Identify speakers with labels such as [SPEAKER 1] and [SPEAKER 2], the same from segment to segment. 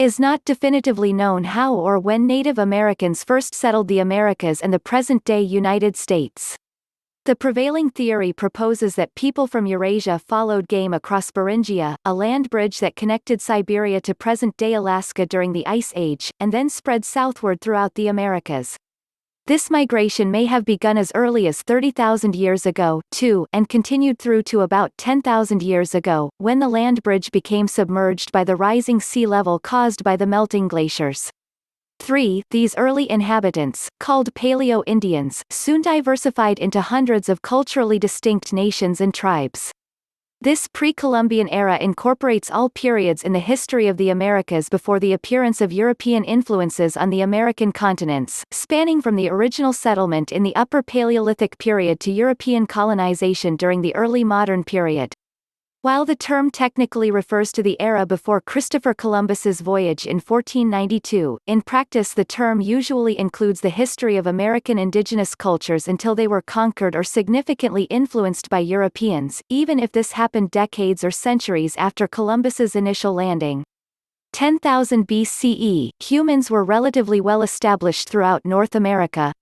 [SPEAKER 1] is not definitively known how or when Native Americans first settled the Americas and the present-day United States. The prevailing theory proposes that people from Eurasia followed game across Beringia, a land bridge that connected Siberia to present-day Alaska during the Ice Age, and then spread southward throughout the Americas. This migration may have begun as early as 30,000 years ago, too, and continued through to about 10,000 years ago, when the land bridge became submerged by the rising sea level caused by the melting glaciers. 3. These early inhabitants, called Paleo-Indians, soon diversified into hundreds of culturally distinct nations and tribes. This pre-Columbian era incorporates all periods in the history of the Americas before the appearance of European influences on the American continents, spanning from the original settlement in the Upper Paleolithic period to European colonization during the early modern period. While the term technically refers to the era before Christopher Columbus's voyage in 1492, in practice the term usually includes the history of American indigenous cultures until they were conquered or significantly influenced by Europeans, even if this happened decades or centuries after Columbus's initial landing. 10,000 BCE, humans were relatively well established throughout North America.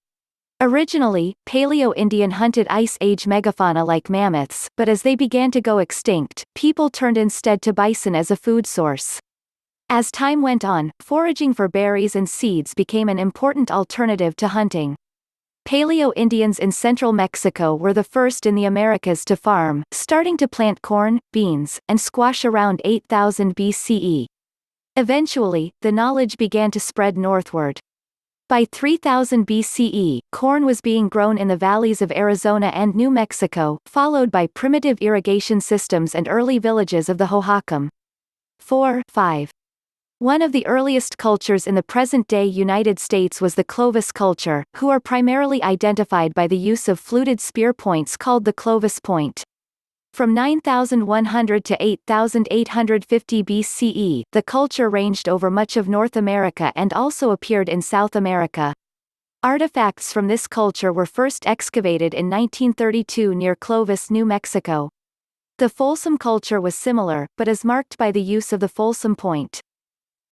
[SPEAKER 1] Originally, Paleo-Indian hunted Ice Age megafauna like mammoths, but as they began to go extinct, people turned instead to bison as a food source. As time went on, foraging for berries and seeds became an important alternative to hunting. Paleo-Indians in central Mexico were the first in the Americas to farm, starting to plant corn, beans, and squash around 8000 BCE. Eventually, the knowledge began to spread northward. By 3000 BCE, corn was being grown in the valleys of Arizona and New Mexico, followed by primitive irrigation systems and early villages of the Hohokam. 4.5. One of the earliest cultures in the present-day United States was the Clovis culture, who are primarily identified by the use of fluted spear points called the Clovis point. From 9100 to 8850 BCE, the culture ranged over much of North America and also appeared in South America. Artifacts from this culture were first excavated in 1932 near Clovis, New Mexico. The Folsom culture was similar, but is marked by the use of the Folsom point.